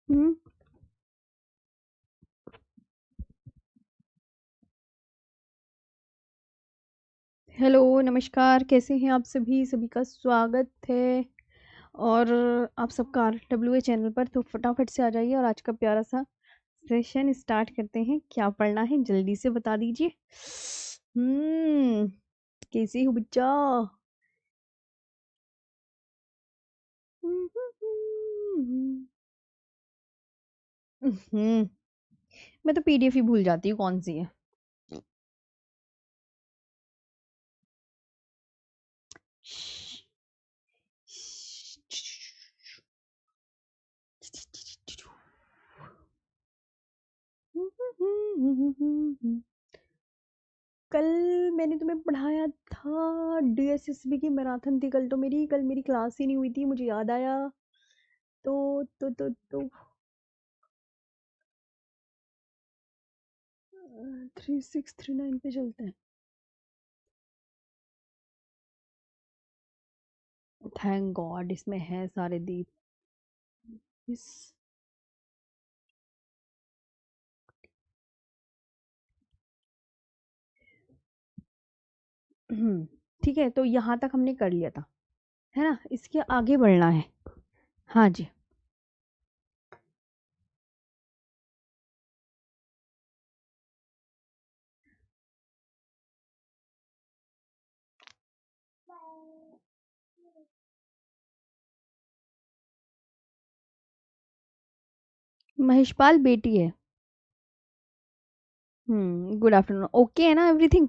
हम्म। Hello, नमस्कार, कैसे हैं आप सभी? सभी का स्वागत है। और आप सबका RWA चैनल पर। तो फटाफट से आ जाइए और आज का प्यारा सा सेशन स्टार्ट करते हैं। क्या पढ़ना है जल्दी से बता दीजिए। हम्म। कैसे हो बच्चा? हम्म। मैं तो PDF ही भूल जाती हूँ कौन सी है। कल मैंने तुम्हें पढ़ाया था, DSSB की मैराथन थी कल तो मेरी। कल मेरी क्लास ही नहीं हुई थी, मुझे याद आया। तो 3639 पे चलते हैं। थैंक गॉड इसमें है सारे दीप। इस ठीक है, तो यहाँ तक हमने कर लिया था, है ना? इसके आगे बढ़ना है। हाँ जी। महेशपाल बेटी है। Good afternoon. ओके है ना एवरीथिंग?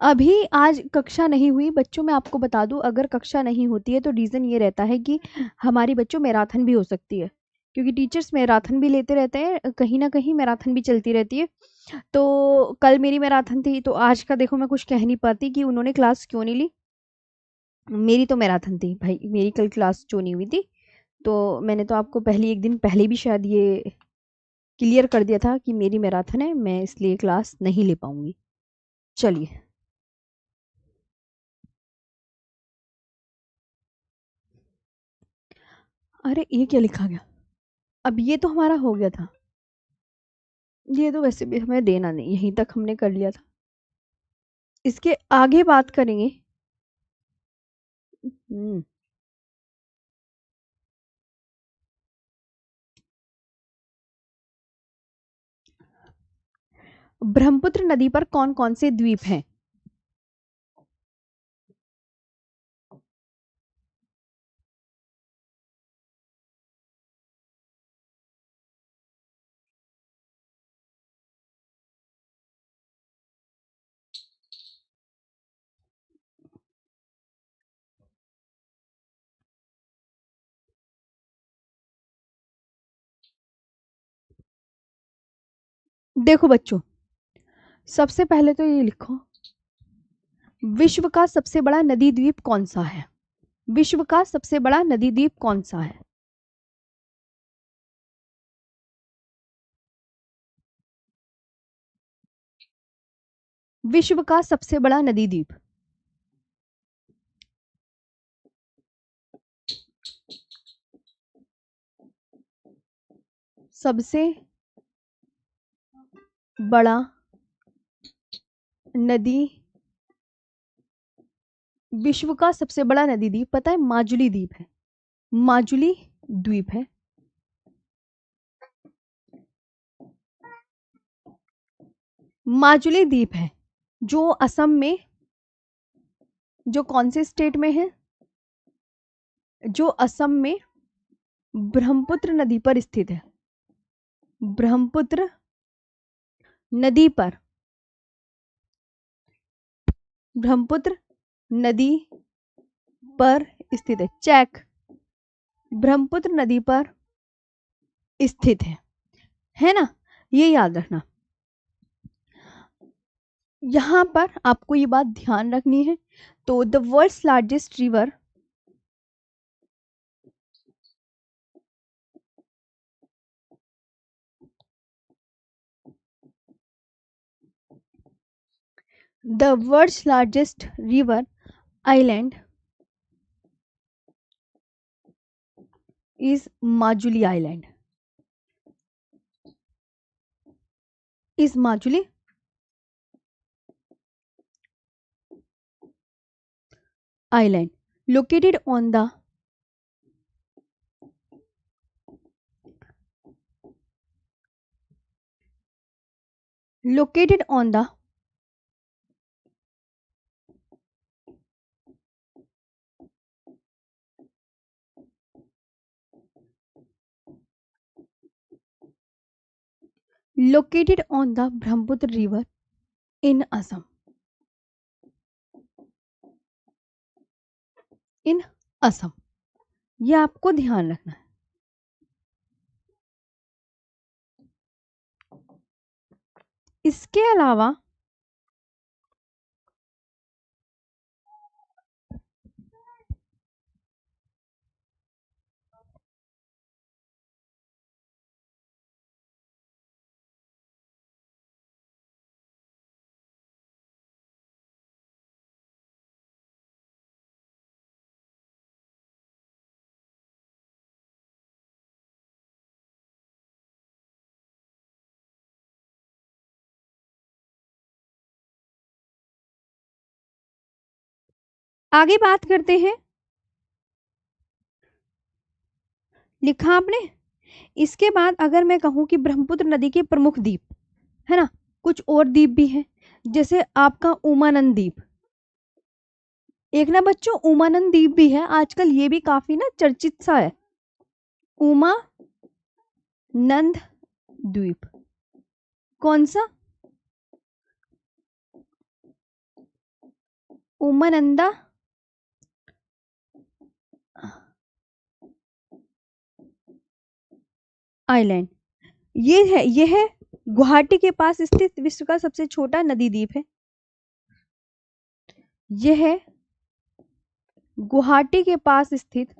अभी आज कक्षा नहीं हुई बच्चों, मैं आपको बता दूं। अगर कक्षा नहीं होती है तो रीज़न ये रहता है कि हमारी बच्चों मैराथन भी हो सकती है, क्योंकि टीचर्स मैराथन भी लेते रहते हैं, कहीं ना कहीं मैराथन भी चलती रहती है। तो कल मेरी मैराथन थी, तो आज का देखो मैं कुछ कह नहीं पाती कि उन्होंने क्लास क्यों नहीं ली। मेरी तो मैराथन थी भाई, मेरी कल क्लास क्यों नहीं हुई थी। तो मैंने तो आपको पहले एक दिन पहले भी शायद ये क्लियर कर दिया था कि मेरी मैराथन है, मैं इसलिए क्लास नहीं ले पाऊंगी। चलिए। अरे ये क्या लिखा गया? अब ये तो हमारा हो गया था। ये तो वैसे भी हमें देना नहीं, यहीं तक हमने कर लिया था। इसके आगे बात करेंगे। हम्म। ब्रह्मपुत्र नदी पर कौन कौन से द्वीप हैं? देखो बच्चों, सबसे पहले तो ये लिखो, विश्व का सबसे बड़ा नदी द्वीप कौन सा है? विश्व का सबसे बड़ा नदी द्वीप कौन सा है? विश्व का सबसे बड़ा नदी द्वीप। सबसे बड़ा नदी, विश्व का सबसे बड़ा नदी द्वीप पता है? माजुली द्वीप है। माजुली द्वीप है। माजुली द्वीप है जो असम में, जो कौन से स्टेट में है? जो असम में ब्रह्मपुत्र नदी पर स्थित है। ब्रह्मपुत्र नदी पर, ब्रह्मपुत्र नदी पर स्थित है। चेक। ब्रह्मपुत्र नदी पर स्थित है ना? ये याद रखना। यहां पर आपको ये बात ध्यान रखनी है। तो the world's largest river, the world's largest river island is Majuli island. Is Majuli island located on the located on the located on the Brahmaputra river in Assam। इन असम, ये आपको ध्यान रखना है। इसके अलावा आगे बात करते हैं। लिखा आपने। इसके बाद अगर मैं कहूं कि ब्रह्मपुत्र नदी के प्रमुख द्वीप, है ना, कुछ और द्वीप भी हैं, जैसे आपका उमानंद द्वीप। एक ना बच्चों उमानंद द्वीप भी है, आजकल ये भी काफी ना चर्चित सा है। उमानंद द्वीप कौन सा? उमानंदा आइलैंड। ये है गुवाहाटी के पास स्थित विश्व का सबसे छोटा नदी द्वीप है। यह है गुवाहाटी के पास स्थित,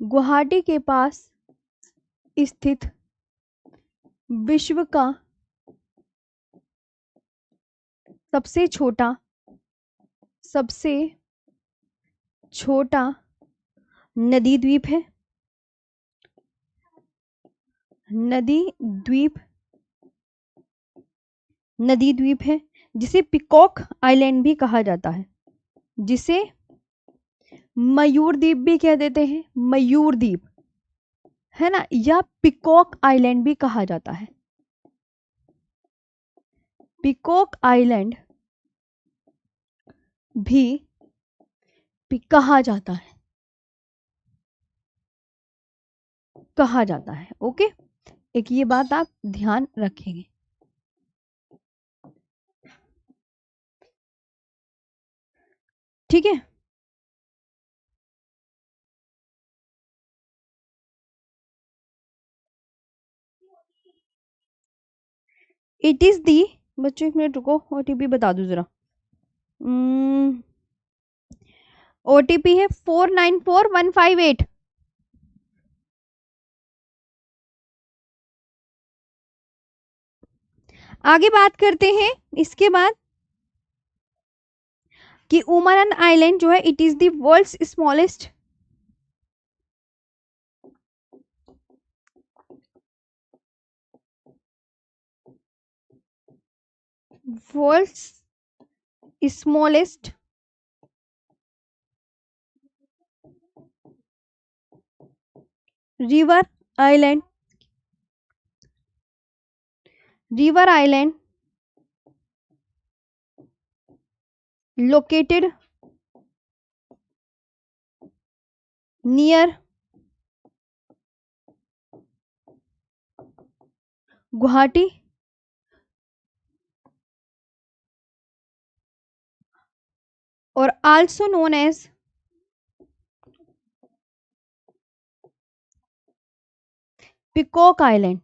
गुवाहाटी के पास स्थित विश्व का सबसे छोटा नदी द्वीप है। नदी द्वीप है जिसे पिकॉक आइलैंड भी कहा जाता है, जिसे मयूर द्वीप भी कह देते हैं, मयूर द्वीप, है ना, या पिकॉक आइलैंड भी कहा जाता है। पिकॉक आइलैंड भी कहा जाता है। ओके, एक ये बात आप ध्यान रखेंगे। ठीक है, इट इज दी, बच्चों एक मिनट रुको, ओटीपी बता दो जरा। ओटीपी है 494158। आगे बात करते हैं इसके बाद कि उमानंद आइलैंड जो है it is the world's smallest river island located near Guwahati और also known as peacock island.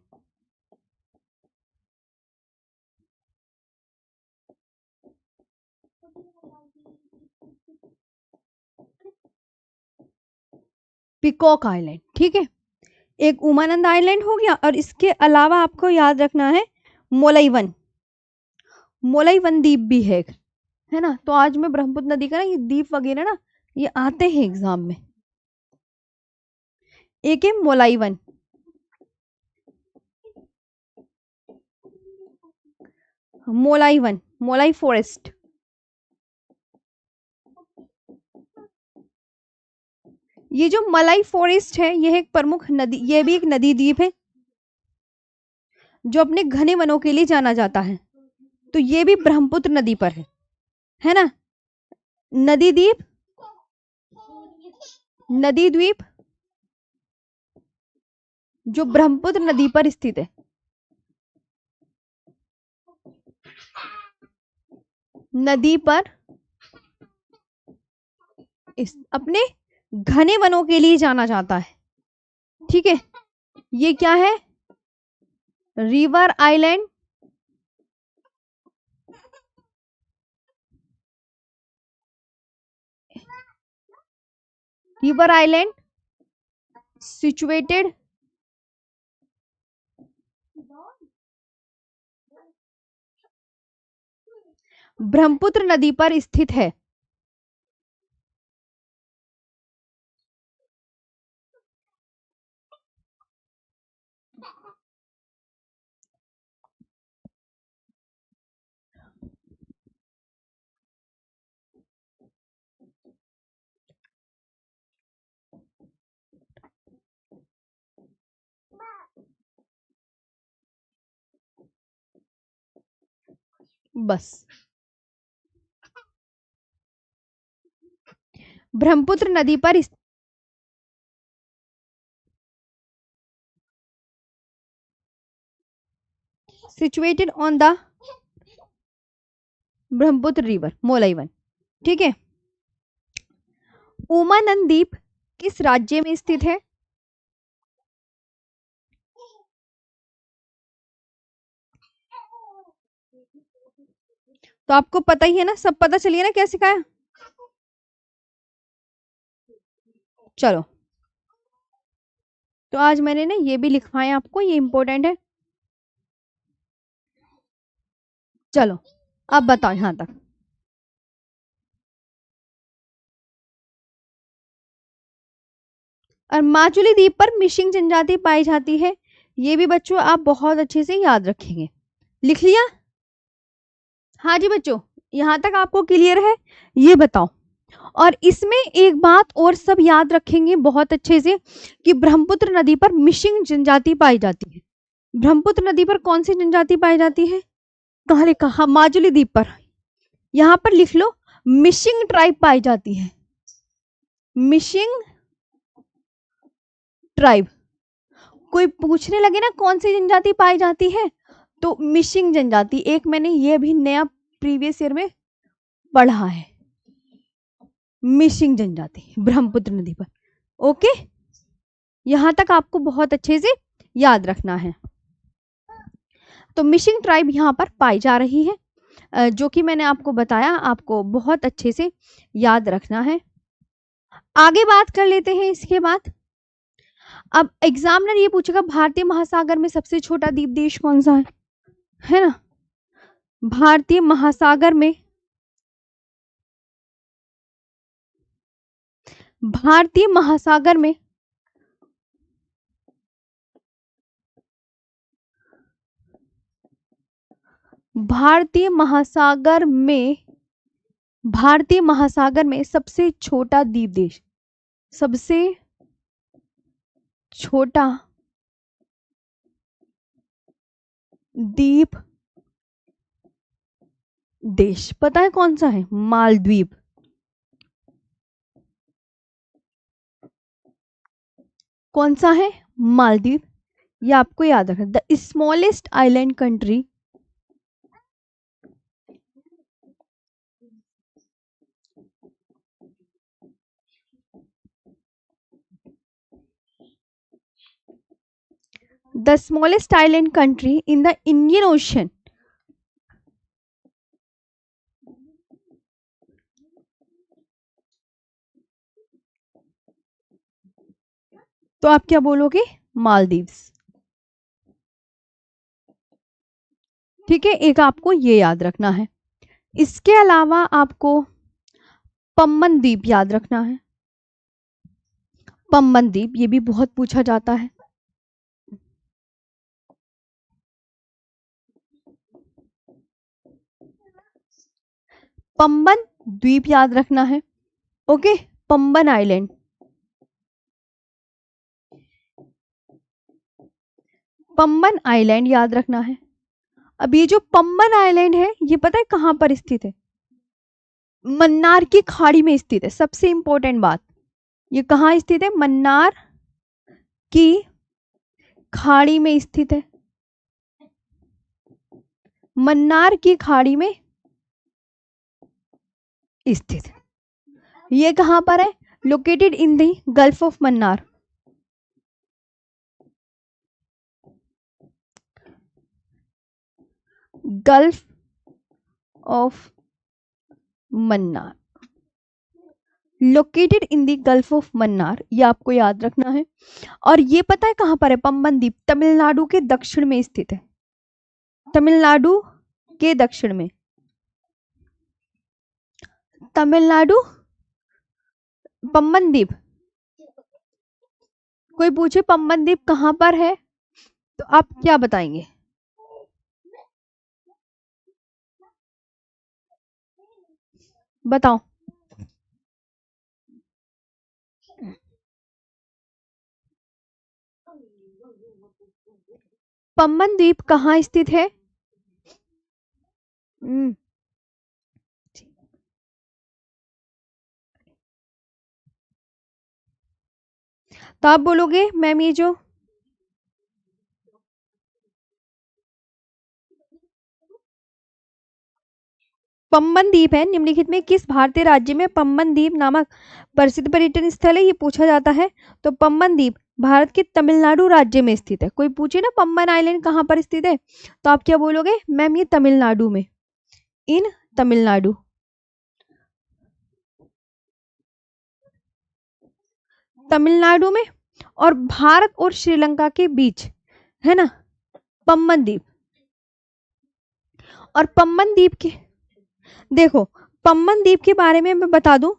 Peacock island, ठीक है, एक उमानंद आइलैंड हो गया, और इसके अलावा आपको याद रखना है मोलईवन। मोलाई वन द्वीप भी है ना। तो आज मैं ब्रह्मपुत्र नदी का ना ये द्वीप वगैरह ना ये आते हैं एग्जाम में। एक है मोलाई वन, मोलाई वन, मोलाई फॉरेस्ट। ये जो मलाई फॉरेस्ट है ये एक प्रमुख नदी, ये भी एक नदी द्वीप है जो अपने घने वनों के लिए जाना जाता है। तो ये भी ब्रह्मपुत्र नदी पर है ना। नदी द्वीप, नदी द्वीप जो ब्रह्मपुत्र नदी पर स्थित है। नदी पर अपने घने वनों के लिए जाना जाता है। ठीक है, ये क्या है? River island, river island situated Brahmaputra नदी पर स्थित है। बस ब्रह्मपुत्र नदी पर situated on the Brahmaputra river, Molai वन। ठीक है, उमानंद द्वीप किस राज्य में स्थित है? तो आपको पता ही है ना, सब पता चलिए ना क्या सिखाया। चलो, तो आज मैंने ना ये भी लिखवाया आपको, ये इंपॉर्टेंट है। चलो अब बताओ यहां तक। और माजुली द्वीप पर मिशिंग जनजाति पाई जाती है। ये भी बच्चों आप बहुत अच्छे से याद रखेंगे। लिख लिया? हाँ जी बच्चों, यहां तक आपको क्लियर है? ये बताओ। और इसमें एक बात और सब याद रखेंगे बहुत अच्छे से कि ब्रह्मपुत्र नदी पर मिशिंग जनजाति पाई जाती है। ब्रह्मपुत्र नदी पर कौन सी जनजाति पाई जाती है? कहाँ लिखा? हाँ, माजुली द्वीप पर। यहां पर लिख लो, मिशिंग ट्राइब पाई जाती है। मिशिंग ट्राइब। कोई पूछने लगे ना कौन सी जनजाति पाई जाती है, तो मिशिंग जनजाति। एक मैंने ये भी नया प्रीवियस ईयर में पढ़ा है, मिशिंग जनजाति ब्रह्मपुत्र नदी पर। ओके, यहां तक आपको बहुत अच्छे से याद रखना है। तो मिशिंग ट्राइब यहां पर पाई जा रही है, जो कि मैंने आपको बताया, आपको बहुत अच्छे से याद रखना है। आगे बात कर लेते हैं इसके बाद। अब एग्जामिनर ये पूछेगा भारतीय महासागर में सबसे छोटा द्वीप देश कौन सा है ना। भारतीय महासागर में, भारतीय महासागर में भारतीय महासागर में भारतीय महासागर में सबसे छोटा द्वीप देश, सबसे छोटा द्वीप देश पता है कौन सा है? मालदीव। कौन सा है? मालदीव। ये आपको याद रखना। The smallest island country, the smallest island country in the Indian ocean. तो आप क्या बोलोगे? मालदीव्स। ठीक है, एक आपको ये याद रखना है। इसके अलावा आपको पम्बन द्वीप याद रखना है। पम्बन द्वीप ये भी बहुत पूछा जाता है। पम्बन द्वीप याद रखना है। Okay, Pamban island. Pamban island याद रखना है। अब ये जो पम्बन आइलैंड है ये पता है कहां पर स्थित है? मन्नार की खाड़ी में स्थित है। सबसे इंपॉर्टेंट बात, ये कहां स्थित है? मन्नार की खाड़ी में स्थित है। मन्नार की खाड़ी में स्थित है। ये कहां पर है? Located in the gulf of Mannar. Gulf of Mannar, located in the gulf of Mannar, ये आपको याद रखना है। और ये पता है कहां पर है? पम्बन द्वीप तमिलनाडु के दक्षिण में स्थित है। तमिलनाडु के दक्षिण में। तमिलनाडु पम्बन द्वीप, कोई पूछे पम्बन द्वीप कहां पर है तो आप क्या बताएंगे? बताओ। पम्बन द्वीप कहाँ स्थित है? तो आप बोलोगे मैम ये जो पम्बन द्वीप है निम्नलिखित में किस भारतीय राज्य में पम्बन द्वीप नामक प्रसिद्ध पर्यटन स्थल है? ये पूछा जाता है। तो पम्बन द्वीप भारत के तमिलनाडु राज्य में स्थित है। कोई पूछे ना पम्बन आइलैंड कहाँ पर स्थित है तो आप क्या बोलोगे? मैम ये तमिलनाडु में, इन तमिलनाडु। तमिलनाडु में और भारत और श्रीलंका के बीच है ना पम्बन द्वीप। और पम्बन द्वीप के देखो, पम्बन द्वीप के बारे में मैं बता दूं,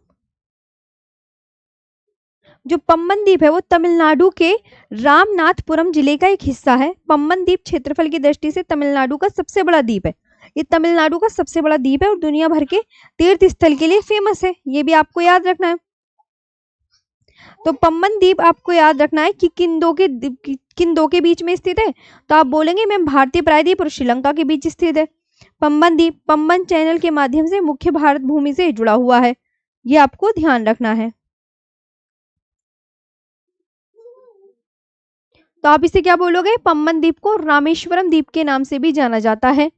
जो पम्बन द्वीप है वो तमिलनाडु के रामनाथपुरम जिले का एक हिस्सा है। पम्बन द्वीप क्षेत्रफल की दृष्टि से तमिलनाडु का सबसे बड़ा द्वीप है। ये तमिलनाडु का सबसे बड़ा द्वीप है और दुनिया भर के तीर्थ स्थल के लिए फेमस है। ये भी आपको याद रखना है। तो पम्बन द्वीप आपको याद रखना है कि किन दो के बीच में स्थित है तो आप बोलेंगे मैम भारतीय प्रायद्वीप और श्रीलंका के बीच स्थित है। पम्बन द्वीप पम्बन चैनल के माध्यम से मुख्य भारत भूमि से जुड़ा हुआ है। ये आपको ध्यान रखना है। तो आप इसे क्या बोलोगे? पम्बन द्वीप को रामेश्वरम द्वीप के नाम से भी जाना जाता है।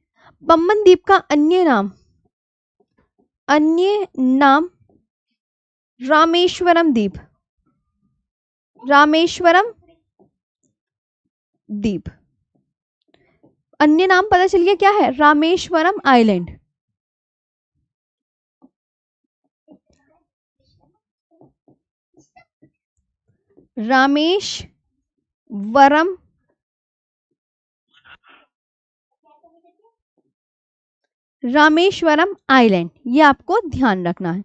पम्बन द्वीप का अन्य नाम रामेश्वरम द्वीप, रामेश्वरम द्वीप। अन्य नाम पता चल गया क्या है? रामेश्वरम आइलैंड। रामेश्वरम रामेश्वरम आइलैंड, ये आपको ध्यान रखना है।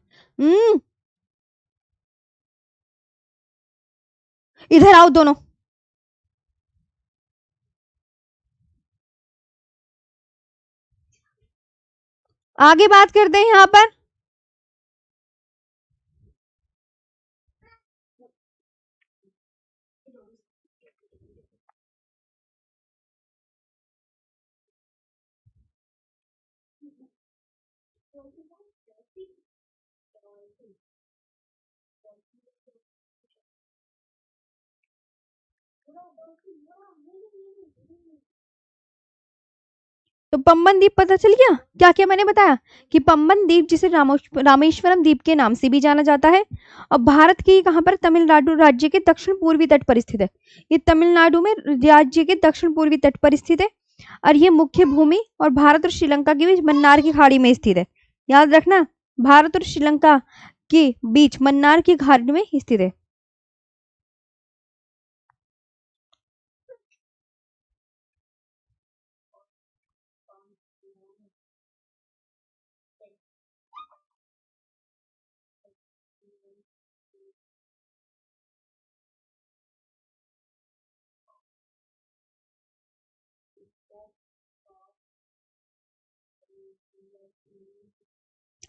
इधर आओ दोनों। आगे बात करते हैं यहां पर। तो पम्बन द्वीप पता चल गया क्या क्या मैंने बताया कि पम्बन द्वीप जिसे रामेश्वरम द्वीप के नाम से भी जाना जाता है और भारत के कहां पर? तमिलनाडु राज्य के दक्षिण पूर्वी तट पर स्थित है। ये तमिलनाडु में राज्य के दक्षिण पूर्वी तट पर स्थित है और ये मुख्य भूमि और भारत और श्रीलंका के बीच मन्नार की खाड़ी में स्थित है। याद रखना, भारत और श्रीलंका के बीच मन्नार की खाड़ी में स्थित है।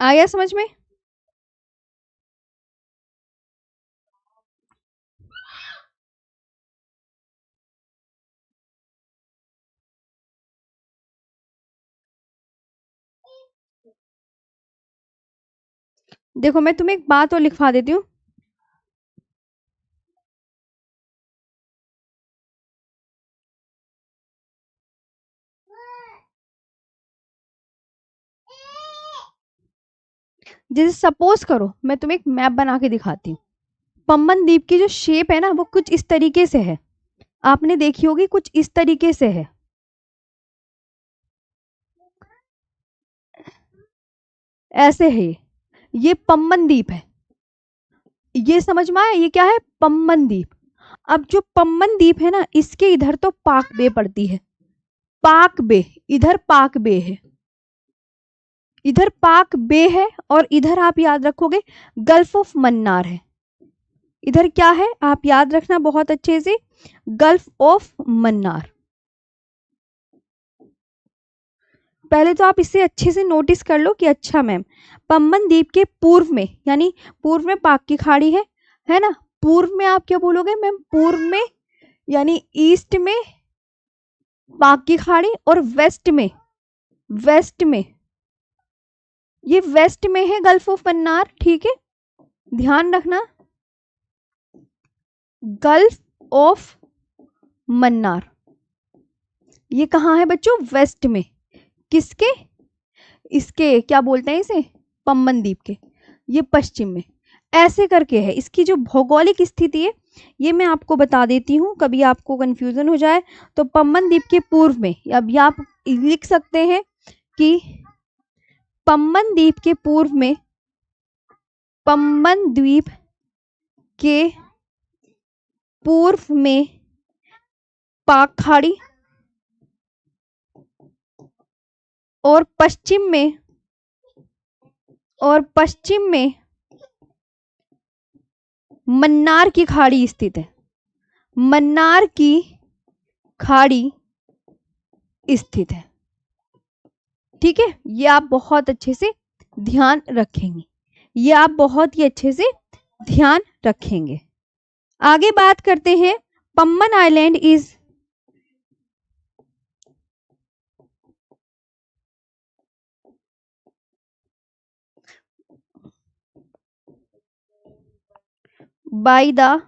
आया समझ में? देखो मैं तुम्हें एक बात और लिखवा देती हूँ। जैसे सपोज करो मैं तुम्हें एक मैप बना के दिखाती हूँ। पम्बन द्वीप की जो शेप है ना वो कुछ इस तरीके से है, आपने देखी होगी, कुछ इस तरीके से है। ऐसे है ये पम्बन द्वीप है। ये समझ में आया, ये क्या है? पम्बन द्वीप। अब जो पम्बन द्वीप है ना, इसके इधर तो पाक बे पड़ती है, पाक बे, इधर पाक बे है, इधर पाक बे है, और इधर आप याद रखोगे गल्फ ऑफ मन्नार है। इधर क्या है आप याद रखना बहुत अच्छे से, गल्फ ऑफ मन्नार। पहले तो आप इसे अच्छे से नोटिस कर लो कि अच्छा मैम पम्बन द्वीप के पूर्व में, यानी पूर्व में पाक की खाड़ी है ना, पूर्व में आप क्या बोलोगे मैम? पूर्व में यानी ईस्ट में पाक की खाड़ी, और वेस्ट में, वेस्ट में, ये वेस्ट में है गल्फ ऑफ मन्नार, ठीक है, ध्यान रखना, गल्फ ऑफ मन्नार। ये कहाँ है बच्चों? वेस्ट में। किसके? इसके क्या बोलते हैं इसे? पम्बन द्वीप के। ये पश्चिम में ऐसे करके है। इसकी जो भौगोलिक स्थिति है ये मैं आपको बता देती हूँ, कभी आपको कंफ्यूजन हो जाए तो पम्बन द्वीप के पूर्व में, अब आप लिख सकते हैं कि पम्बन द्वीप के पूर्व में, पम्बन द्वीप के पूर्व में पाक खाड़ी, और पश्चिम में, और पश्चिम में मन्नार की खाड़ी स्थित है, मन्नार की खाड़ी स्थित है, ठीक है। ये आप बहुत अच्छे से ध्यान रखेंगे, ये आप बहुत ही अच्छे से ध्यान रखेंगे। आगे बात करते हैं, Pamban island is by the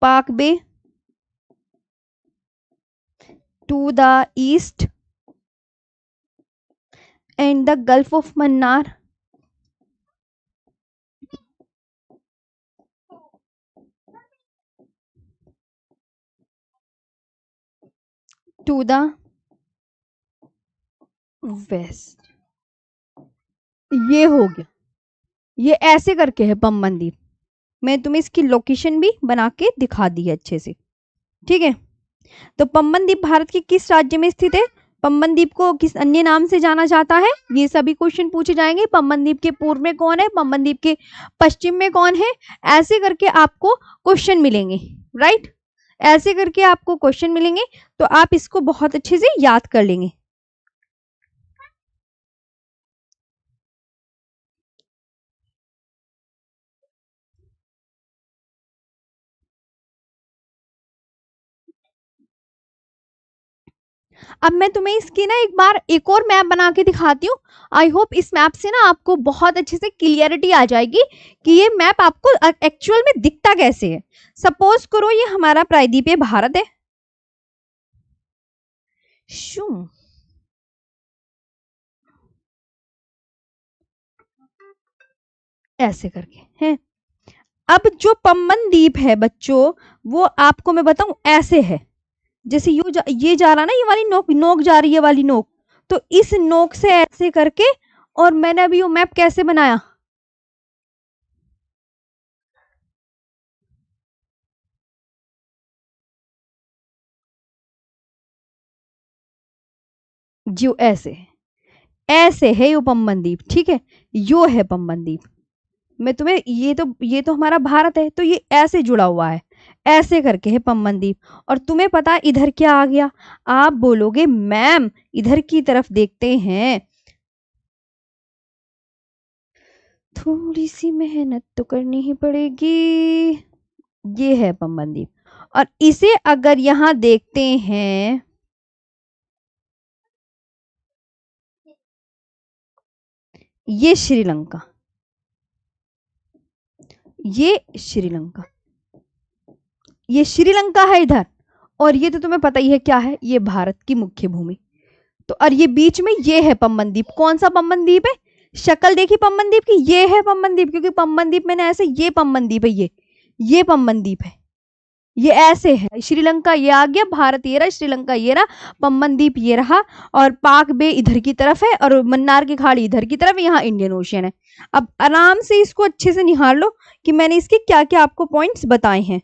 Park Bay to the east and the Gulf of Mannar to the west। ये हो गया, ये ऐसे करके है पम्बन द्वीप। मैं तुम्हें इसकी लोकेशन भी बना के दिखा दी है अच्छे से, ठीक है। तो पम्बन द्वीप भारत के किस राज्य में स्थित है? पम्बन द्वीप को किस अन्य नाम से जाना जाता है? ये सभी क्वेश्चन पूछे जाएंगे। पम्बन द्वीप के पूर्व में कौन है, पम्बन द्वीप के पश्चिम में कौन है, ऐसे करके आपको क्वेश्चन मिलेंगे, राइट। ऐसे करके आपको क्वेश्चन मिलेंगे, तो आप इसको बहुत अच्छे से याद कर लेंगे। अब मैं तुम्हें इसकी ना एक बार एक और मैप बना के दिखाती हूँ। आई होप इस मैप से ना आपको बहुत अच्छे से क्लियरिटी आ जाएगी कि ये मैप आपको एक्चुअल में दिखता कैसे है। सपोज करो ये हमारा प्रायद्वीपीय भारत है, शू ऐसे करके है। अब जो पम्बन द्वीप है बच्चों, वो आपको मैं बताऊं ऐसे है, जैसे ये जा रहा ना, ये वाली नोक नोक जा रही है, वाली नोक, तो इस नोक से ऐसे करके, और मैंने अभी वो मैप कैसे बनाया, जो ऐसे है यो पम्बन द्वीप, ठीक है, यो है पम्बन द्वीप। मैं तुम्हें ये तो हमारा भारत है, तो ये ऐसे जुड़ा हुआ है, ऐसे करके है पम्बन द्वीप। और तुम्हें पता इधर क्या आ गया? आप बोलोगे मैम इधर की तरफ देखते हैं, थोड़ी सी मेहनत तो करनी ही पड़ेगी। ये है पम्बन द्वीप। और इसे अगर यहां देखते हैं, ये श्रीलंका, ये श्रीलंका, ये श्रीलंका है इधर। और ये तो तुम्हें पता ही है क्या है, ये भारत की मुख्य भूमि। तो और ये बीच में ये है पम्बन द्वीप। कौन सा पम्बन द्वीप है? शक्ल देखी पम्बन द्वीप की, ये है पम्बन द्वीप। क्योंकि पम्बन द्वीप मैंने ऐसे, ये पम्बन द्वीप है, ये पम्बन द्वीप है, ये ऐसे है। श्रीलंका ये आ गया, भारत ये रहा, श्रीलंका ये रहा, पम्बन द्वीप ये रहा, और पाक बे इधर की तरफ है, और मन्नार की खाड़ी इधर की तरफ, यहाँ इंडियन ओशियन है। अब आराम से इसको अच्छे से निहार लो कि मैंने इसके क्या क्या आपको पॉइंट्स बताए हैं।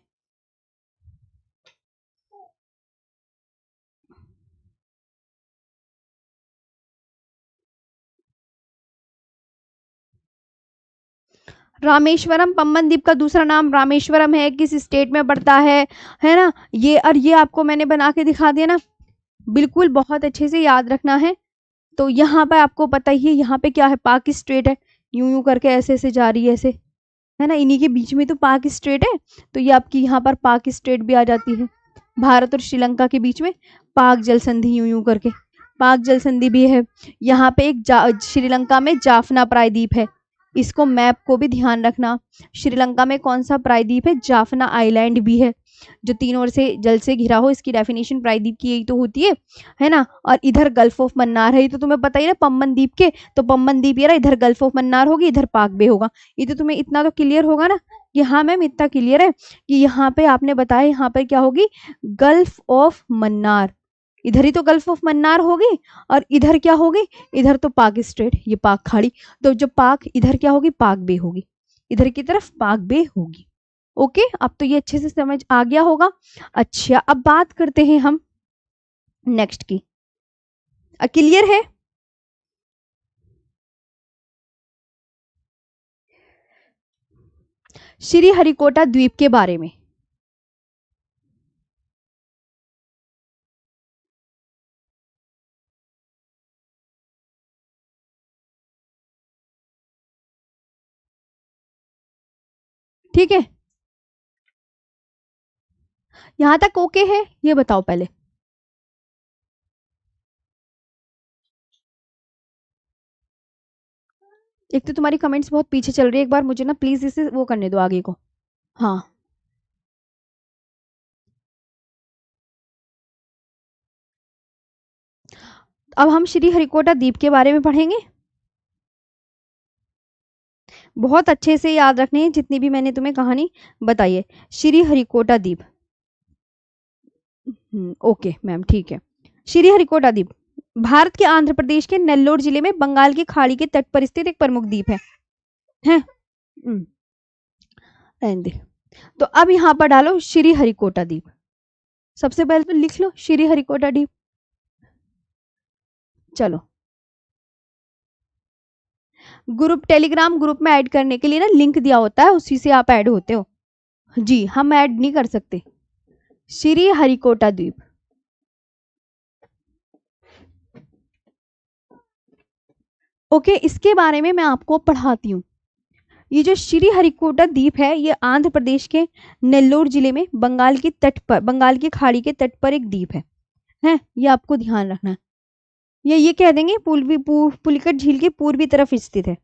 रामेश्वरम पम्बन द्वीप का दूसरा नाम रामेश्वरम है, किस स्टेट में पड़ता है ना। ये और ये आपको मैंने बना के दिखा दिया ना, बिल्कुल बहुत अच्छे से याद रखना है। तो यहाँ पे आपको पता ही है, यहाँ पे क्या है, पाक स्ट्रेट है, यूं यूं करके ऐसे ऐसे जा रही है ऐसे, है ना, इन्हीं के बीच में तो पाक स्ट्रेट है। तो ये आपकी यहाँ पर पाक स्ट्रेट भी आ जाती है। भारत और श्रीलंका के बीच में पाक जल संधि, यूं यूं करके पाक जल संधि भी है। यहाँ पे एक श्रीलंका में जाफना प्रायद्वीप है, इसको मैप को भी ध्यान रखना। श्रीलंका में कौन सा प्रायद्वीप है? जाफना आइलैंड भी है, जो तीन ओर से जल से घिरा हो। इसकी डेफिनेशन प्रायद्वीप की यही तो होती है ना। और इधर गल्फ ऑफ मन्नार है, ये तो तुम्हें पता ही ना पम्बन द्वीप के। तो पम्बन द्वीप ये रहा, इधर गल्फ ऑफ मन्नार होगी, इधर पाक बे होगा। ये तो तुम्हें इतना तो क्लियर होगा ना कि हाँ मैम इतना क्लियर है कि यहाँ पे आपने बताया, यहाँ पर क्या होगी, गल्फ ऑफ मन्नार। इधर ही तो गल्फ ऑफ मन्नार होगी, और इधर क्या होगी, इधर तो पाक स्ट्रेट, ये पाक खाड़ी। तो जो पाक इधर क्या होगी, पाक बे होगी, इधर की तरफ पाक बे होगी। ओके, अब तो ये अच्छे से समझ आ गया होगा। अच्छा, अब बात करते हैं हम नेक्स्ट की। क्लियर है? श्री हरिकोटा द्वीप के बारे में। ठीक है, यहां तक ओके है? ये बताओ पहले। एक तो तुम्हारी कमेंट्स बहुत पीछे चल रही है, एक बार मुझे ना प्लीज इसे वो करने दो आगे को। हाँ, अब हम श्री हरिकोटा द्वीप के बारे में पढ़ेंगे। बहुत अच्छे से याद रखने हैं जितनी भी मैंने तुम्हें कहानी बताई है। श्री हरिकोटा द्वीप, ओके मैम, ठीक है। श्री हरिकोटा द्वीप भारत के आंध्र प्रदेश के नेल्लोर जिले में बंगाल की खाड़ी के तट पर स्थित एक प्रमुख द्वीप है। रहने दे। तो अब यहाँ पर डालो श्री हरिकोटा द्वीप। सबसे पहले तो लिख लो श्री हरिकोटा द्वीप। चलो, ग्रुप, टेलीग्राम ग्रुप में ऐड करने के लिए ना लिंक दिया होता है, उसी से आप ऐड होते हो जी, हम ऐड नहीं कर सकते। श्री हरिकोटा द्वीप, ओके, इसके बारे में मैं आपको पढ़ाती हूँ। ये जो श्री हरिकोटा द्वीप है, ये आंध्र प्रदेश के नेल्लोर जिले में बंगाल की तट पर, बंगाल की खाड़ी के तट पर एक द्वीप है, ये आपको ध्यान रखना है। ये कह देंगे पुलिकट झील के पूर्वी तरफ स्थित है।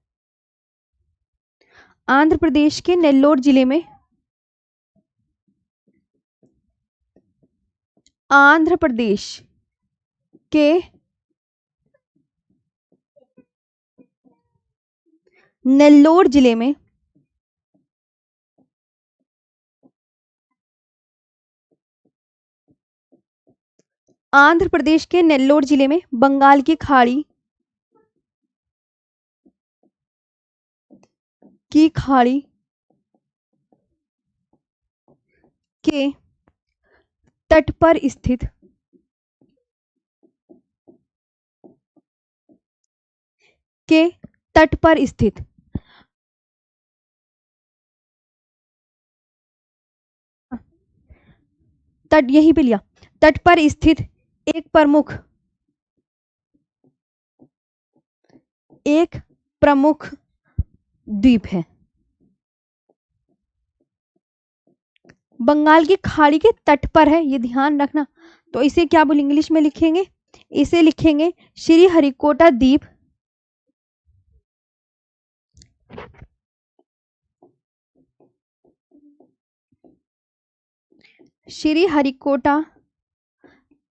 आंध्र प्रदेश के नेल्लोर जिले में, आंध्र प्रदेश के नेल्लोर जिले में आंध्र प्रदेश के नेल्लोर जिले में बंगाल की खाड़ी के तट पर स्थित के तट पर स्थित तट, यहीं पे लिया, तट पर स्थित एक प्रमुख, एक प्रमुख द्वीप है। बंगाल की खाड़ी के तट पर है, ये ध्यान रखना। तो इसे क्या बोल इंग्लिश में लिखेंगे, इसे लिखेंगे श्री हरिकोटा द्वीप। Sriharikota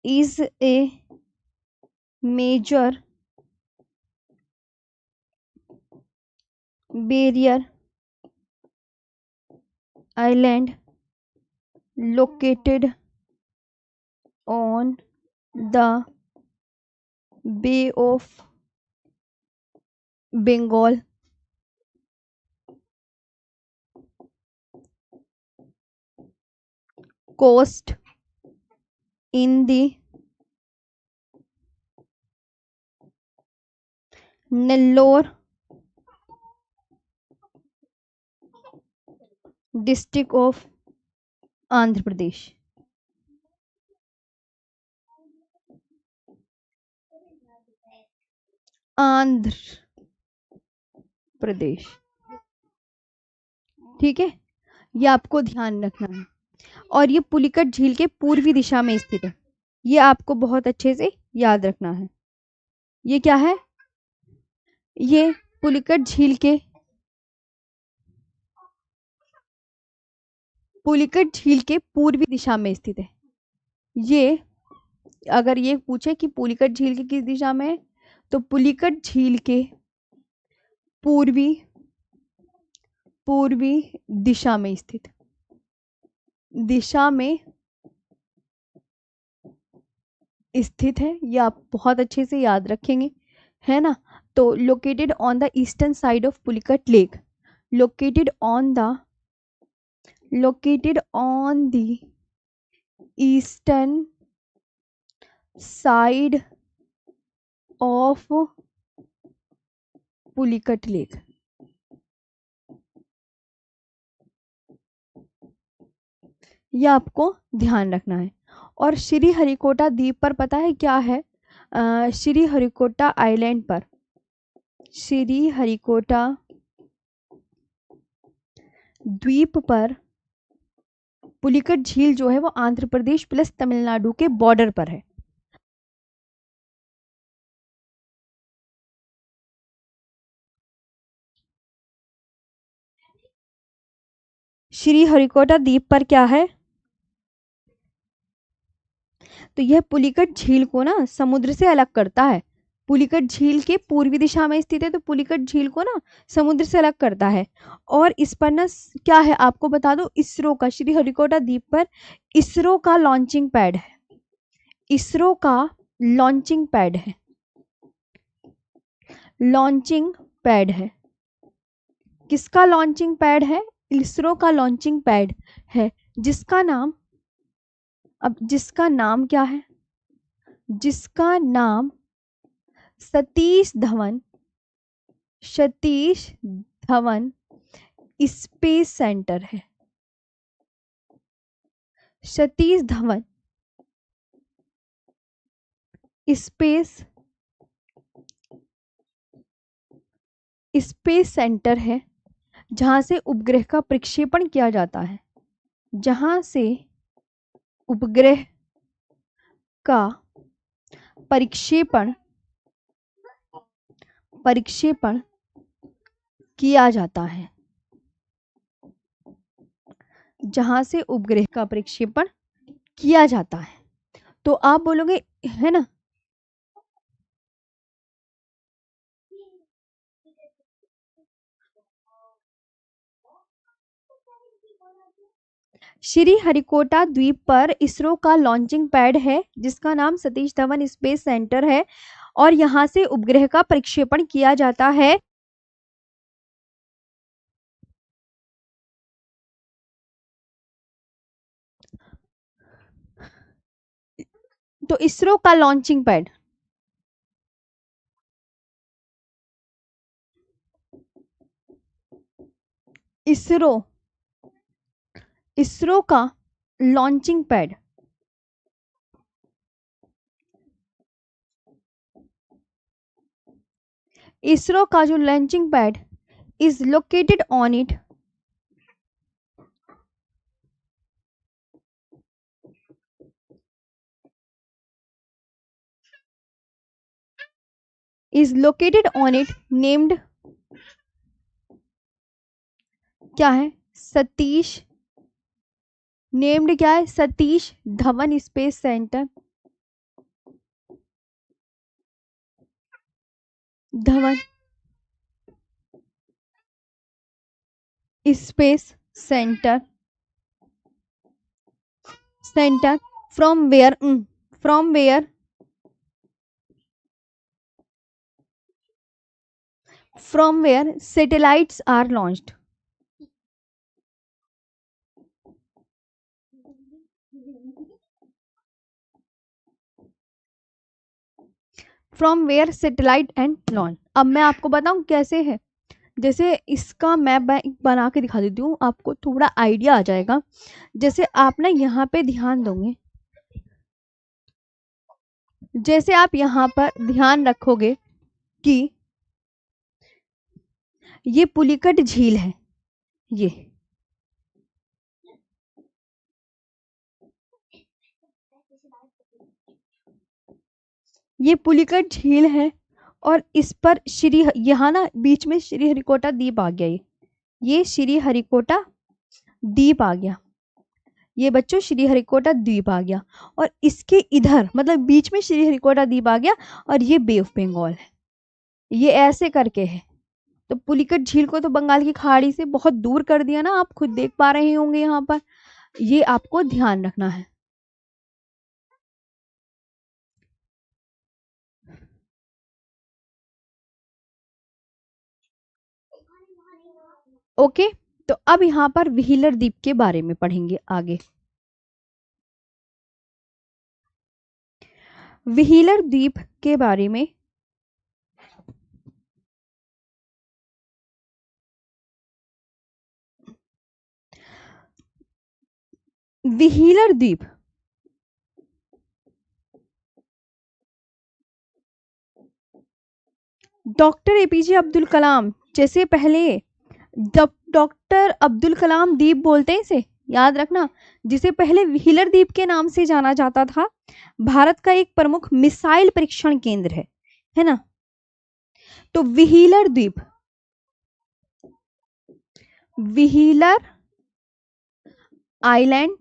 is a major barrier island located on the Bay of Bengal coast in the Nellore district of Andhra Pradesh। Andhra Pradesh, ठीक है, ये आपको ध्यान रखना है। और ये पुलिकट झील के पूर्वी दिशा में स्थित है, ये आपको बहुत अच्छे से याद रखना है। ये क्या है, ये पुलिकट झील के पूर्वी दिशा में स्थित है। ये अगर ये पूछे कि पुलिकट झील के किस दिशा में है, तो पुलिकट झील के पूर्वी दिशा में स्थित है। ये आप बहुत अच्छे से याद रखेंगे, है ना। तो located on the eastern side of Pulicat lake, located on the eastern side of Pulicat lake. ये आपको ध्यान रखना है। और श्री हरिकोटा द्वीप पर पता है क्या है, श्री हरिकोटा आइलैंड पर, श्री हरिकोटा द्वीप पर पुलिकट झील जो है वो आंध्र प्रदेश प्लस तमिलनाडु के बॉर्डर पर है। श्री हरिकोटा द्वीप पर क्या है, तो यह पुलिकट झील को ना समुद्र से अलग करता है। पुलिकट झील के पूर्वी दिशा में स्थित है, तो पुलिकट झील को ना समुद्र से अलग करता है। और इस पर ना क्या है आपको बता दो, इसरो का, श्री हरिकोटा द्वीप पर इसरो का लॉन्चिंग पैड है। इसरो का लॉन्चिंग पैड है, लॉन्चिंग पैड है। किसका लॉन्चिंग पैड है, इसरो का लॉन्चिंग पैड है, जिसका नाम, अब जिसका नाम क्या है, जिसका नाम सतीश धवन स्पेस सेंटर है। सतीश धवन स्पेस सेंटर है, जहां से उपग्रह का प्रक्षेपण किया जाता है, जहां से उपग्रह का प्रक्षेपण किया जाता है, जहां से उपग्रह का प्रक्षेपण किया जाता है। तो आप बोलोगे, है ना, श्री हरिकोटा द्वीप पर इसरो का लॉन्चिंग पैड है, जिसका नाम सतीश धवन स्पेस सेंटर है, और यहां से उपग्रह का प्रक्षेपण किया जाता है। तो इसरो का लॉन्चिंग पैड, इसरो का लॉन्चिंग पैड, इसरो का जो launching pad is located on it named क्या है सतीश नेम्ड क्या है Satish Dhawan space centre Dhawan space centre centre from where from where satellites are launched from where satellite and launch। अब मैं आपको बताऊं कैसे है, जैसे इसका मैप बना के दिखा देती हूँ, आपको थोड़ा आइडिया आ जाएगा। जैसे आप ना यहाँ पे ध्यान दोगे, जैसे आप यहाँ पर ध्यान रखोगे कि ये पुलिकट झील है, ये पुलिकट झील है और इस पर यहाँ ना बीच में श्रीहरिकोटा द्वीप आ गया। ये श्रीहरिकोटा द्वीप आ गया, ये बच्चों श्रीहरिकोटा द्वीप आ गया और इसके इधर मतलब बीच में श्रीहरिकोटा द्वीप आ गया और ये बे ऑफ बंगाल है, ये ऐसे करके है। तो पुलिकट झील को तो बंगाल की खाड़ी से बहुत दूर कर दिया ना, आप खुद देख पा रहे होंगे यहाँ पर, ये आपको ध्यान रखना है। ओके, तो अब यहाँ पर व्हीलर द्वीप के बारे में पढ़ेंगे आगे। व्हीलर द्वीप के बारे में व्हीलर द्वीप डॉक्टर एपीजे अब्दुल कलाम, जैसे पहले डॉक्टर अब्दुल कलाम द्वीप बोलते हैं इसे, याद रखना, जिसे पहले व्हीलर द्वीप के नाम से जाना जाता था, भारत का एक प्रमुख मिसाइल परीक्षण केंद्र है ना। तो व्हीलर द्वीप, व्हीलर आइलैंड,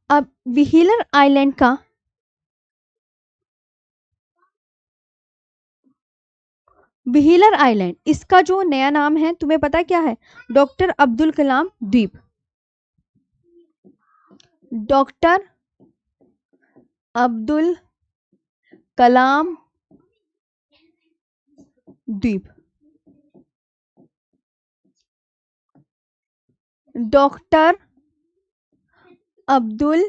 अब व्हीलर आइलैंड का व्हीलर आइलैंड, इसका जो नया नाम है तुम्हें पता क्या है, डॉक्टर अब्दुल कलाम द्वीप, डॉक्टर अब्दुल कलाम द्वीप, डॉक्टर अब्दुल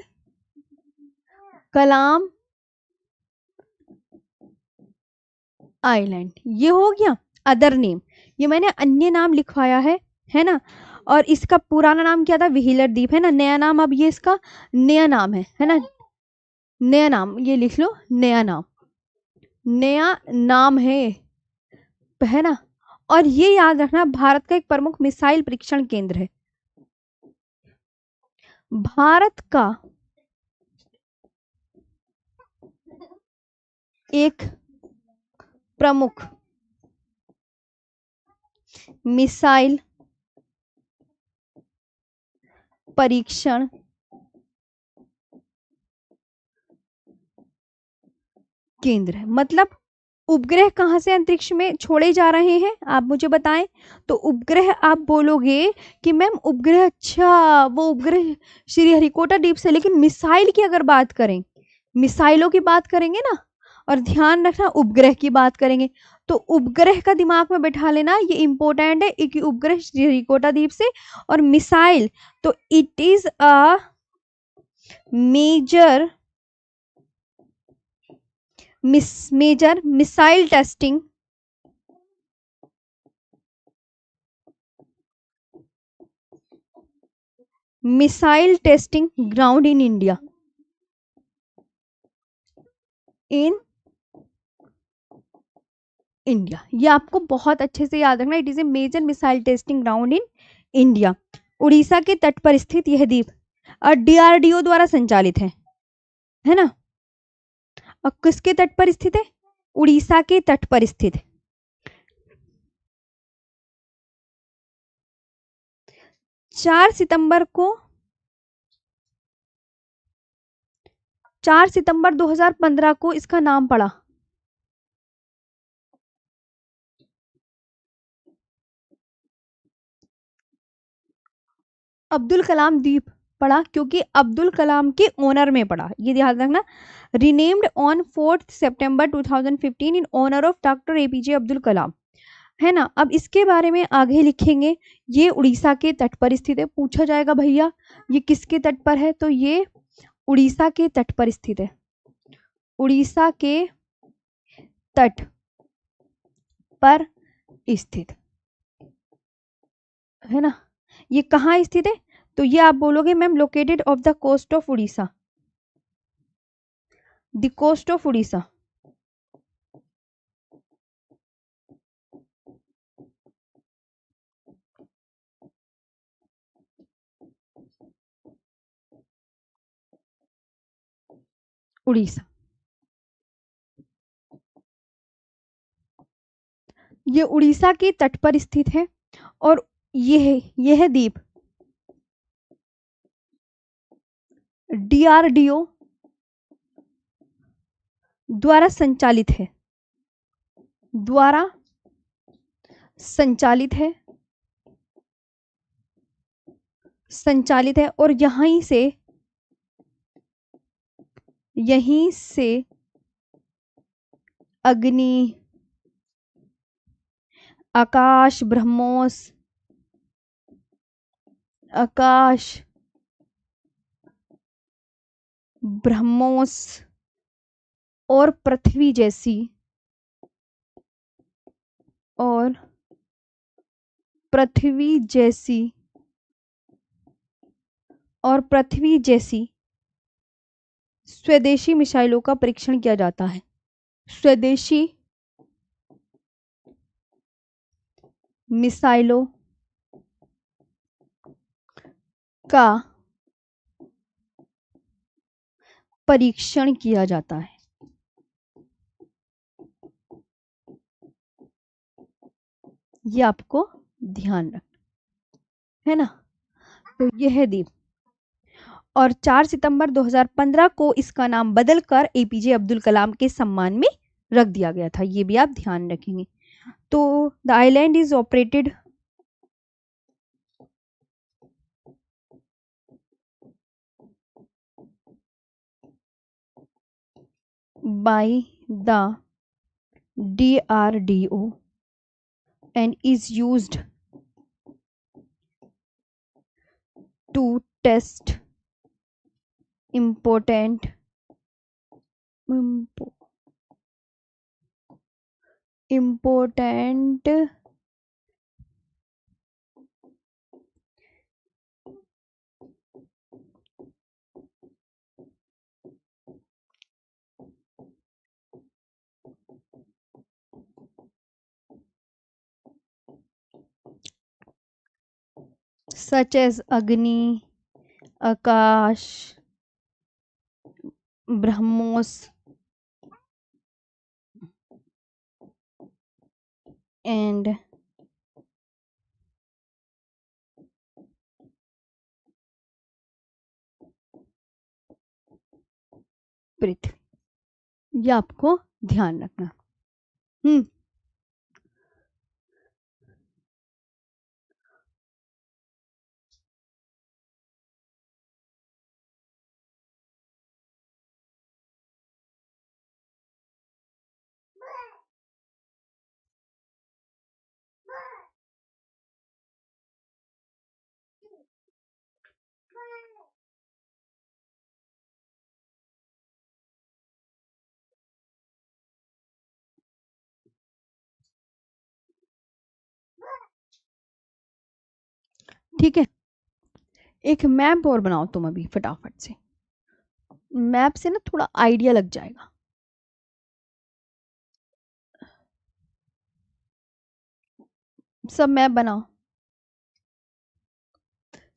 कलाम आइलैंड, ये हो गया अदर नेम, ये मैंने अन्य नाम लिखवाया है ना। और इसका पुराना नाम क्या था, व्हीलर द्वीप है ना, नया नाम अब ये इसका नया नाम है ना, नया नाम ये लिख लो, नया नाम है ना। और ये याद रखना भारत का एक प्रमुख मिसाइल परीक्षण केंद्र है, भारत का एक प्रमुख मिसाइल परीक्षण केंद्र है। मतलब उपग्रह कहां से अंतरिक्ष में छोड़े जा रहे हैं आप मुझे बताएं, तो उपग्रह आप बोलोगे कि मैम उपग्रह, अच्छा वो उपग्रह श्रीहरिकोटा द्वीप से, लेकिन मिसाइल की अगर बात करें, मिसाइलों की बात करेंगे ना, और ध्यान रखना उपग्रह की बात करेंगे, तो उपग्रह का दिमाग में बैठा लेना, ये इंपॉर्टेंट है कि उपग्रह श्रीहरिकोटा द्वीप से, और मिसाइल तो it is a major missile testing ground in India, in India. ये आपको बहुत अच्छे से याद रखना। It is a major missile testing ground in India. Orissa के तट पर स्थित यह द्वीप DRDO द्वारा संचालित है ना। और किसके तट पर स्थित है? उड़ीसा के तट पर स्थित है। 4 सितंबर 2015 को इसका नाम पड़ा अब्दुल कलाम द्वीप पड़ा, क्योंकि अब्दुल कलाम के ओनर में पड़ा। ये ध्यान रखना। Renamed on 4 September 2015 in honour of doctor APJ Abdul Kalam, है ना। अब इसके बारे में आगे लिखेंगे। ये उड़ीसा के तट पर स्थित है। पूछा जाएगा भैया ये किसके तट पर है, तो ये उड़ीसा के तट पर स्थित है। उड़ीसा के तट पर स्थित है ना। ये कहाँ स्थित है, तो ये आप बोलोगे ma'am located off the coast of Orissa, the coast of Orissa. Orissa, ये उड़ीसा के तट पर स्थित है। और यह द्वीप DRDO द्वारा संचालित है, द्वारा संचालित है, संचालित है। और यहीं से अग्नि, आकाश ब्रह्मोस, आकाश ब्रह्मोस और पृथ्वी जैसी, और पृथ्वी जैसी, और पृथ्वी जैसी स्वदेशी मिसाइलों का परीक्षण किया जाता है। स्वदेशी मिसाइलों का परीक्षण किया जाता है। ये आपको ध्यान रखना है ना। तो यह है द्वीप। और 4 सितंबर 2015 को इसका नाम बदलकर APJ अब्दुल कलाम के सम्मान में रख दिया गया था। ये भी आप ध्यान रखेंगे। तो the island is operated by the DRDO and is used to test important such as Agni, Akash, BrahMos and पृथ्वी। ये आपको ध्यान रखना। ठीक है, एक मैप और बनाओ तुम अभी फटाफट से। मैप से ना थोड़ा आइडिया लग जाएगा। सब मैप बनाओ,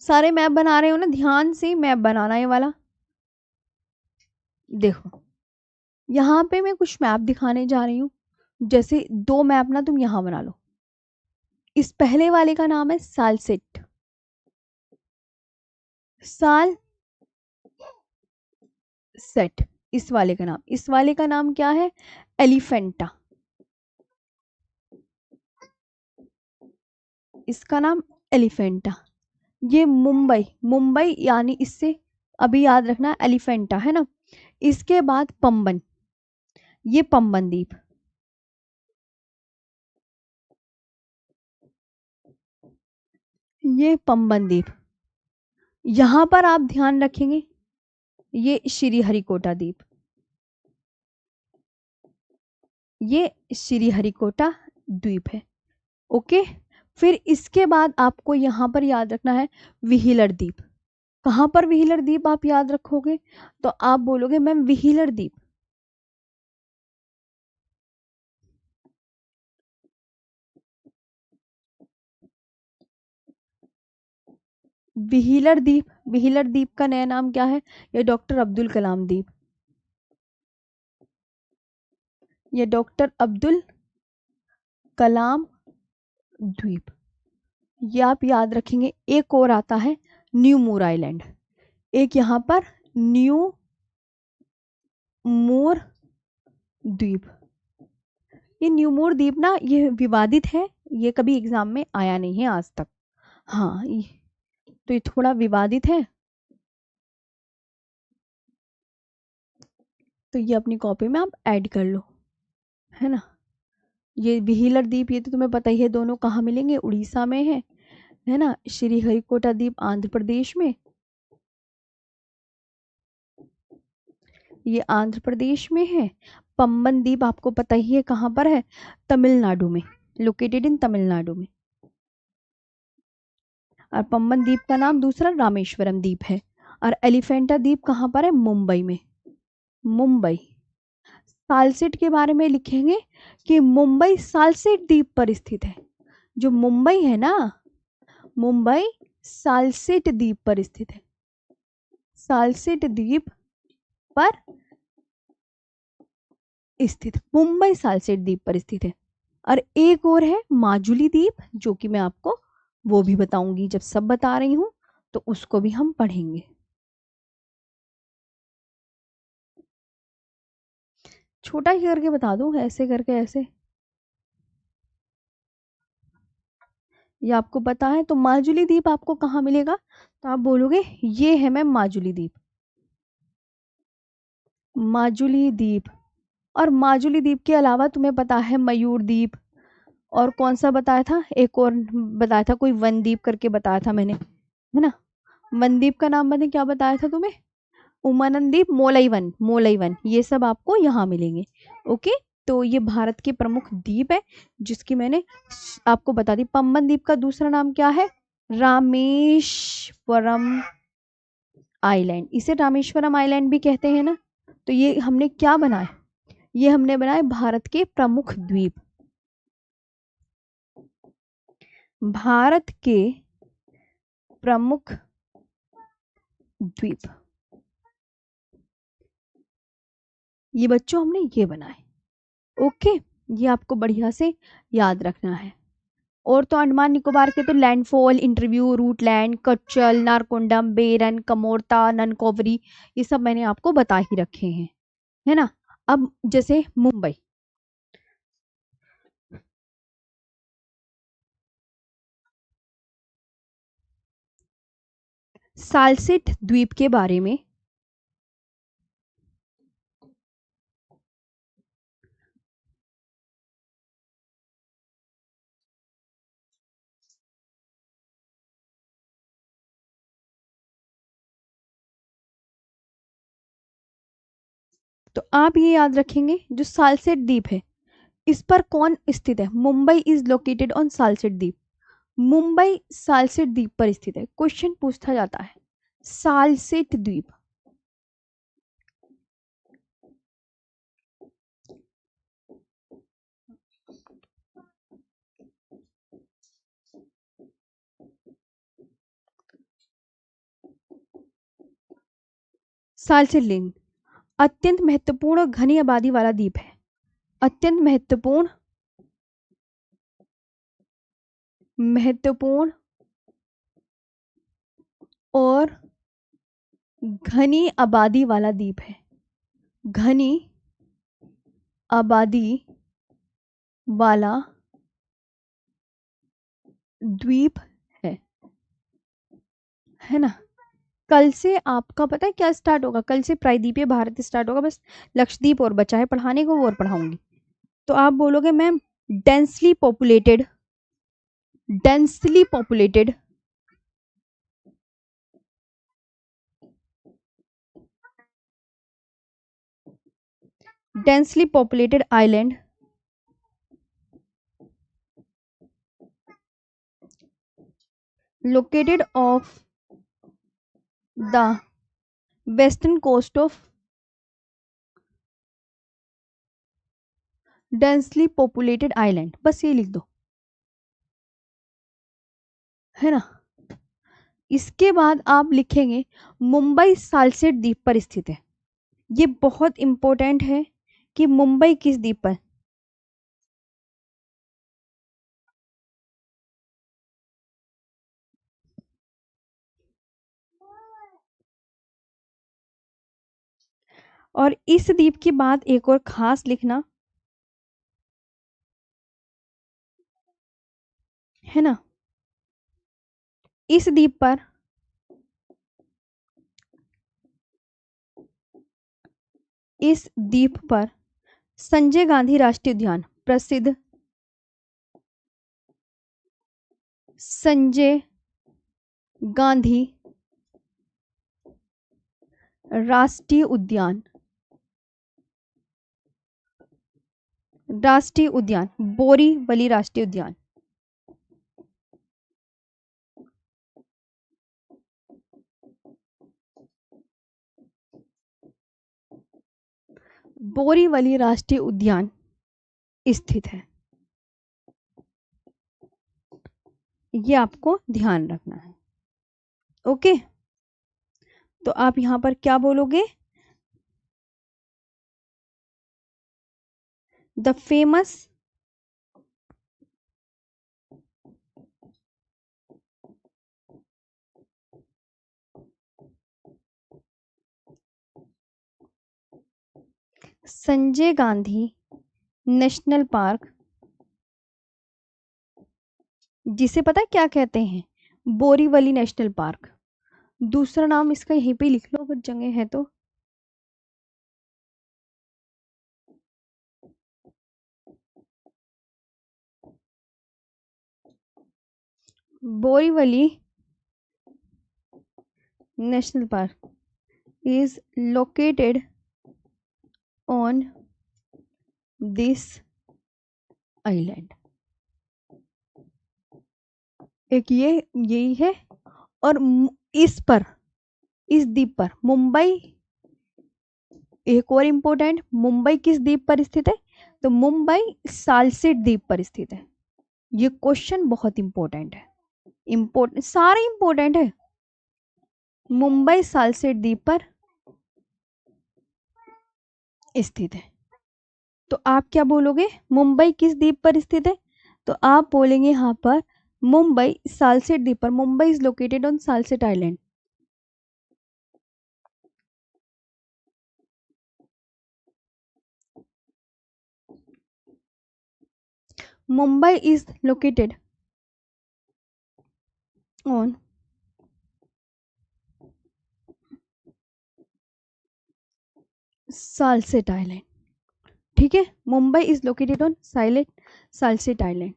सारे मैप बना रहे हो ना, ध्यान से मैप बनाना ये वाला। देखो यहाँ पे मैं कुछ मैप दिखाने जा रही हूँ, जैसे दो मैप ना तुम यहाँ बना लो। इस पहले वाले का नाम है सालसेट, साल सेट। इस वाले का नाम क्या है? एलिफेंटा। इसका नाम एलिफेंटा। ये मुंबई, मुंबई यानी इससे अभी याद रखना एलिफेंटा है ना। इसके बाद पंबन, ये पंबन द्वीप, ये पंबन द्वीप। यहां पर आप ध्यान रखेंगे, ये श्रीहरिकोटा द्वीप, ये श्रीहरिकोटा द्वीप है। ओके। फिर इसके बाद आपको यहां पर याद रखना है व्हीलर द्वीप। कहां पर व्हीलर द्वीप आप याद रखोगे? तो आप बोलोगे मैम व्हीलर द्वीप। व्हीलर द्वीप, व्हीलर द्वीप का नया नाम क्या है? ये डॉक्टर अब्दुल कलाम द्वीप, ये डॉक्टर अब्दुल कलाम द्वीप। ये आप याद रखेंगे। एक और आता है न्यू मूर आइलैंड, एक यहाँ पर न्यू मूर द्वीप। ये न्यू मूर द्वीप ना ये विवादित है, ये कभी एग्जाम में आया नहीं है आज तक। हाँ तो ये थोड़ा विवादित है, तो ये अपनी कॉपी में आप ऐड कर लो, है ना। ये व्हीलर द्वीप ये तो तुम्हें पता ही है, दोनों कहाँ मिलेंगे? उड़ीसा में है ना। श्रीहरिकोटा द्वीप आंध्र प्रदेश में, ये आंध्र प्रदेश में है। पंबन द्वीप आपको पता ही है कहाँ पर है? तमिलनाडु में, लोकेटेड इन तमिलनाडु में। और पंबन द्वीप का नाम दूसरा रामेश्वरम द्वीप है। और एलिफेंटा द्वीप कहाँ पर है? मुंबई में, मुंबई। सालसेट के बारे में लिखेंगे कि मुंबई सालसेट द्वीप पर स्थित है। जो मुंबई है ना, मुंबई सालसेट द्वीप पर स्थित है, सालसेट द्वीप पर स्थित, मुंबई सालसेट द्वीप पर स्थित है। और एक और है माजुली द्वीप, जो कि मैं आपको वो भी बताऊंगी जब सब बता रही हूं, तो उसको भी हम पढ़ेंगे। छोटा ही करके बता दूं, ऐसे करके ऐसे, ये आपको पता है। तो माजुली द्वीप आपको कहाँ मिलेगा? तो आप बोलोगे ये है मैम माजुली द्वीप, माजुली द्वीप। और माजुली द्वीप के अलावा तुम्हें पता है मयूर द्वीप, और कौन सा बताया था? एक और बताया था, कोई वन द्वीप करके बताया था मैंने, है ना। वन द्वीप का नाम मैंने क्या बताया था तुम्हें? उमानंद द्वीप, मोलईवन, मोलईवन, ये सब आपको यहाँ मिलेंगे। ओके। तो ये भारत के प्रमुख द्वीप है, जिसकी मैंने आपको बता दी। पंबन द्वीप का दूसरा नाम क्या है? रामेश्वरम आइलैंड, इसे रामेश्वरम आइलैंड भी कहते हैं ना। तो ये हमने क्या बनाया? ये हमने बनाए भारत के प्रमुख द्वीप, भारत के प्रमुख द्वीप। ये बच्चों हमने ये बनाए। ओके। ये आपको बढ़िया से याद रखना है। और तो अंडमान निकोबार के तो लैंडफॉल, इंटरव्यू, रूटलैंड, कच्चल, नारकोंडम, बेरन, कमोरता, ननकोवरी, ये सब मैंने आपको बता ही रखे हैं, है ना। अब जैसे मुंबई, सालसेट द्वीप के बारे में, तो आप ये याद रखेंगे जो सालसेट द्वीप है, इस पर कौन स्थित है? Mumbai is located on Salcete द्वीप, मुंबई सालसेट द्वीप पर स्थित है। क्वेश्चन पूछा जाता है सालसेट द्वीप, सालसेट लिंक अत्यंत महत्वपूर्ण और घनी आबादी वाला द्वीप है। अत्यंत महत्वपूर्ण और घनी आबादी वाला द्वीप है। घनी आबादी वाला द्वीप है ना। कल से आपका पता है क्या स्टार्ट होगा? कल से प्रायद्वीपीय भारत स्टार्ट होगा। बस लक्षद्वीप और बचा है पढ़ाने को, वो और पढ़ाऊंगी। तो आप बोलोगे ma'am densely populated, densely populated, densely populated island located off the western coast of densely populated island। बस ये लिख दो, है ना। इसके बाद आप लिखेंगे मुंबई सालसेट द्वीप पर स्थित है। ये बहुत इंपॉर्टेंट है कि मुंबई किस द्वीप पर। और इस द्वीप की बात एक और खास लिखना, है ना। इस द्वीप पर संजय गांधी राष्ट्रीय उद्यान, प्रसिद्ध संजय गांधी राष्ट्रीय उद्यान, बोरीवली राष्ट्रीय उद्यान, बोरीवली राष्ट्रीय उद्यान स्थित है। ये आपको ध्यान रखना है। ओके, तो आप यहां पर क्या बोलोगे? The famous Sanjay Gandhi national park, जिसे पता है क्या कहते हैं? Borivali national park. दूसरा नाम इसका यहीं पे लिख लो अगर जगह है तो। Borivali national park is located on this island। एक ये यही है। और इस द्वीप पर मुंबई, एक और इंपॉर्टेंट, मुंबई किस द्वीप पर स्थित है? तो मुंबई सालसेट द्वीप पर स्थित है। ये क्वेश्चन बहुत इंपॉर्टेंट है। सारे इंपॉर्टेंट है। मुंबई सालसेट द्वीप पर स्थित है। तो आप क्या बोलोगे? मुंबई किस द्वीप पर स्थित है? तो आप बोलेंगे यहां पर मुंबई सालसेट द्वीप पर। Mumbai is located on Salcete island. Mumbai is located on Salcete island. ठीक है, Mumbai is located on Salcete island.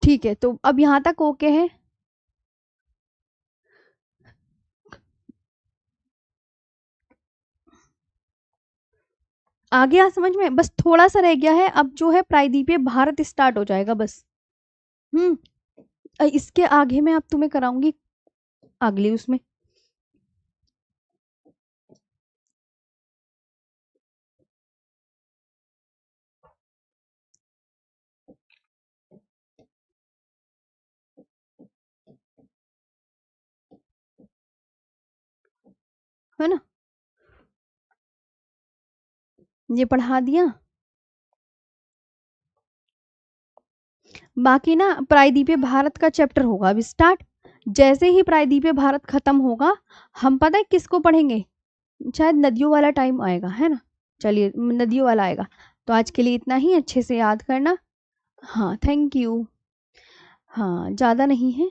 ठीक है, तो अब यहां तक ओके है। आ गया समझ में? बस थोड़ा सा रह गया है, अब जो है प्रायद्वीपीय भारत स्टार्ट हो जाएगा बस। इसके आगे मैं अब तुम्हें कराऊंगी अगली उसमें। है ना? ये पढ़ा दिया। बाकी ना प्रायद्वीपीय भारत का चैप्टर होगा अभी स्टार्ट। जैसे ही प्रायद्वीपीय भारत खत्म होगा, हम पता है किसको पढ़ेंगे? शायद नदियों वाला टाइम आएगा, है ना? चलिए नदियों वाला आएगा। तो आज के लिए इतना ही, अच्छे से याद करना। हाँ, थैंक यू। हाँ, ज़्यादा नहीं है।